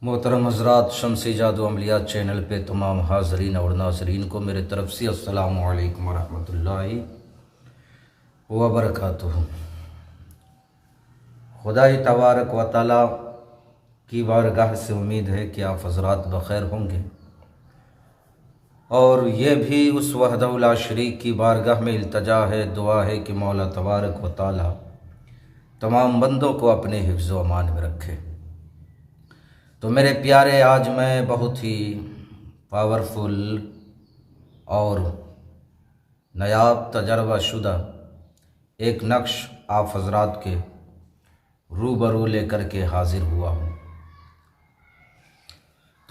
محترم حضرات، شمسی جادو عملیات چینل پہ تمام حاضرین اور ناظرین کو میرے طرف سے السلام علیکم ورحمۃ اللہ وبرکاتہ۔ خدای تبارک و تعالی کی بارگاہ سے امید ہے کہ آپ حضرات بخیر ہوں گے، اور یہ بھی اس وحدہ لا شریک کی بارگاہ میں التجا ہے، دعا ہے کہ مولا تبارک و تعالی تمام بندوں کو اپنے حفظ و امان میں رکھے۔ تو میرے پیارے، آج میں بہت ہی پاورفل اور نایاب تجربہ شدہ ایک نقش آپ حضرات کے روبرو لے کر کے حاضر ہوا ہوں۔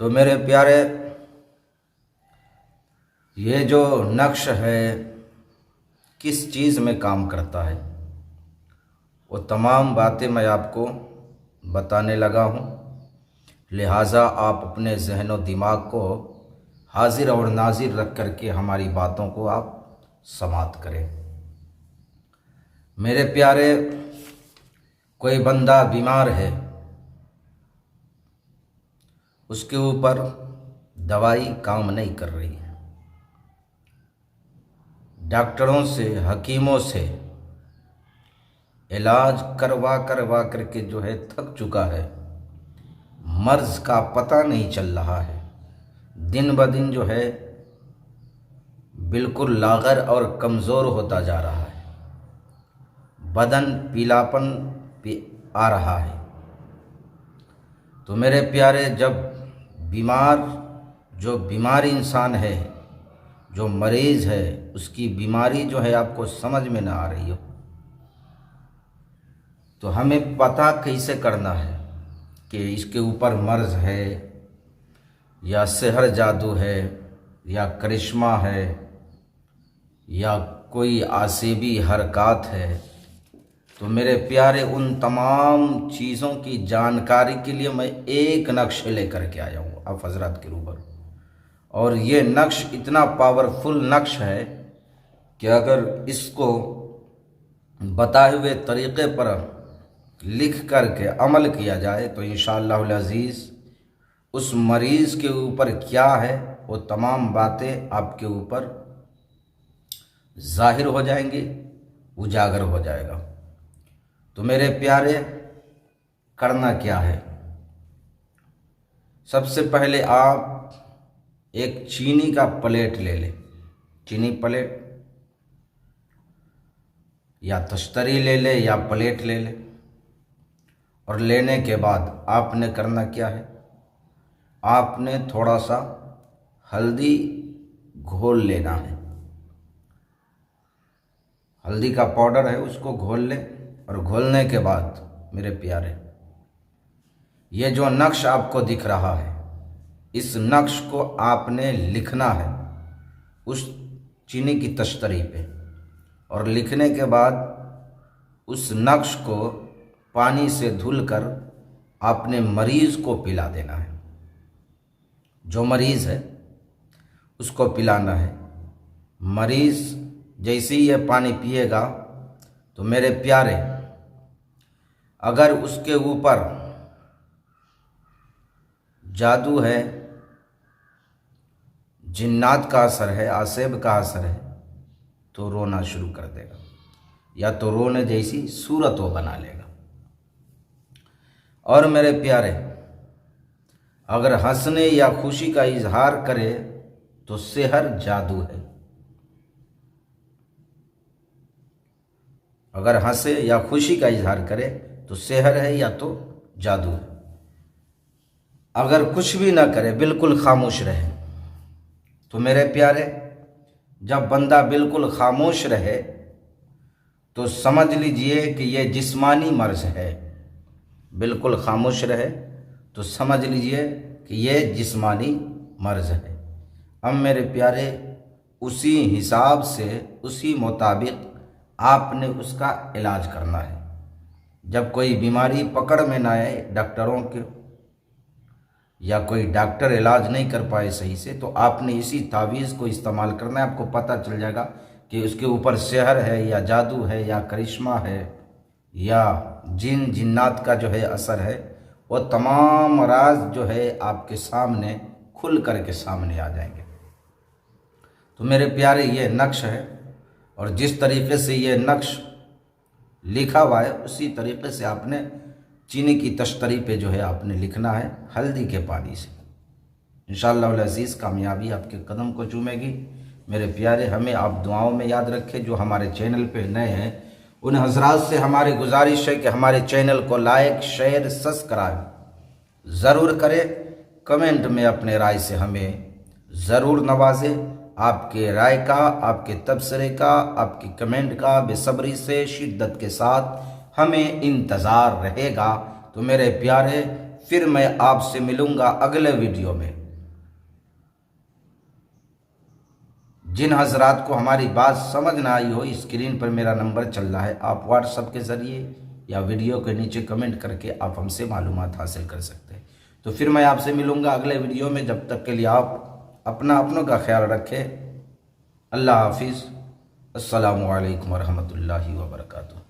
تو میرے پیارے، یہ جو نقش ہے کس چیز میں کام کرتا ہے، وہ تمام باتیں میں آپ کو بتانے لگا ہوں، لہٰذا آپ اپنے ذہن و دماغ کو حاضر اور ناظر رکھ کر کے ہماری باتوں کو آپ سماعت کریں۔ میرے پیارے، کوئی بندہ بیمار ہے، اس کے اوپر دوائی کام نہیں کر رہی ہے، ڈاکٹروں سے، حکیموں سے علاج کروا کر کے جو ہے تھک چکا ہے، مرض کا پتہ نہیں چل رہا ہے، دن بدن جو ہے بالکل لاغر اور کمزور ہوتا جا رہا ہے، بدن پیلاپن پہ آ رہا ہے۔ تو میرے پیارے، جب جو بیمار انسان ہے، جو مریض ہے، اس کی بیماری جو ہے آپ کو سمجھ میں نہ آ رہی ہو، تو ہمیں پتہ کیسے کرنا ہے کہ اس کے اوپر مرض ہے یا سحر جادو ہے یا کرشمہ ہے یا کوئی عصبی حرکات ہے؟ تو میرے پیارے، ان تمام چیزوں کی جانکاری کے لیے میں ایک نقش لے کر کے آیا ہوں آپ حضرات کے روبرو، اور یہ نقش اتنا پاورفل نقش ہے کہ اگر اس کو بتائے ہوئے طریقے پر لکھ کر کے عمل کیا جائے تو انشاءاللہ العزیز اس مریض کے اوپر کیا ہے وہ تمام باتیں آپ کے اوپر ظاہر ہو جائیں گی، اجاگر ہو جائے گا۔ تو میرے پیارے، کرنا کیا ہے؟ سب سے پہلے آپ ایک چینی کا پلیٹ لے لیں، چینی پلیٹ یا تشتری لے لیں یا پلیٹ لے لیں، اور لینے کے بعد آپ نے کرنا کیا ہے؟ آپ نے تھوڑا سا ہلدی گھول لینا ہے، ہلدی کا پاؤڈر ہے اس کو گھول لیں، اور گھولنے کے بعد میرے پیارے، یہ جو نقش آپ کو دکھ رہا ہے، اس نقش کو آپ نے لکھنا ہے اس چینی کی تشتری پہ، اور لکھنے کے بعد اس نقش کو پانی سے دھل کر اپنے مریض کو پلا دینا ہے، جو مریض ہے اس کو پلانا ہے۔ مریض جیسے ہی یہ پانی پیے گا تو میرے پیارے، اگر اس کے اوپر جادو ہے، جنات کا اثر ہے، عصب کا اثر ہے، تو رونا شروع کر دے گا، یا تو رونے جیسی صورت وہ بنا لے گا۔ اور میرے پیارے، اگر ہنسنے یا خوشی کا اظہار کرے تو سحر جادو ہے، اگر ہنسے یا خوشی کا اظہار کرے تو سحر ہے یا تو جادو ہے۔ اگر کچھ بھی نہ کرے، بالکل خاموش رہے، تو میرے پیارے، جب بندہ بالکل خاموش رہے تو سمجھ لیجئے کہ یہ جسمانی مرض ہے، بالکل خاموش رہے تو سمجھ لیجئے کہ یہ جسمانی مرض ہے۔ اب میرے پیارے، اسی حساب سے، اسی مطابق آپ نے اس کا علاج کرنا ہے۔ جب کوئی بیماری پکڑ میں نہ آئے ڈاکٹروں کے، یا کوئی ڈاکٹر علاج نہیں کر پائے صحیح سے، تو آپ نے اسی تعویذ کو استعمال کرنا ہے۔ آپ کو پتہ چل جائے گا کہ اس کے اوپر سحر ہے یا جادو ہے یا کرشمہ ہے یا جنات کا جو ہے اثر ہے، وہ تمام راز جو ہے آپ کے سامنے کھل کر کے سامنے آ جائیں گے۔ تو میرے پیارے یہ نقش ہے، اور جس طریقے سے یہ نقش لکھا ہوا ہے اسی طریقے سے آپ نے چینی کی تشتری پہ جو ہے آپ نے لکھنا ہے ہلدی کے پانی سے۔ انشاءاللہ العزیز کامیابی آپ کے قدم کو چومے گی۔ میرے پیارے، ہمیں آپ دعاؤں میں یاد رکھیں۔ جو ہمارے چینل پہ نئے ہیں ان حضرات سے ہماری گزارش ہے کہ ہمارے چینل کو لائک، شیئر، سبسکرائب ضرور کریں۔ کمنٹ میں اپنے رائے سے ہمیں ضرور نوازیں۔ آپ کے رائے کا، آپ کے تبصرے کا، آپ کی کمنٹ کا بے صبری سے، شدت کے ساتھ ہمیں انتظار رہے گا۔ تو میرے پیارے، پھر میں آپ سے ملوں گا اگلے ویڈیو میں۔ جن حضرات کو ہماری بات سمجھ نہ آئی ہو، اسکرین پر میرا نمبر چل رہا ہے، آپ واٹس ایپ کے ذریعے یا ویڈیو کے نیچے کمنٹ کر کے آپ ہم سے معلومات حاصل کر سکتے ہیں۔ تو پھر میں آپ سے ملوں گا اگلے ویڈیو میں۔ جب تک کے لیے آپ اپنوں کا خیال رکھیں۔ اللہ حافظ۔ السلام علیکم ورحمۃ اللہ وبرکاتہ۔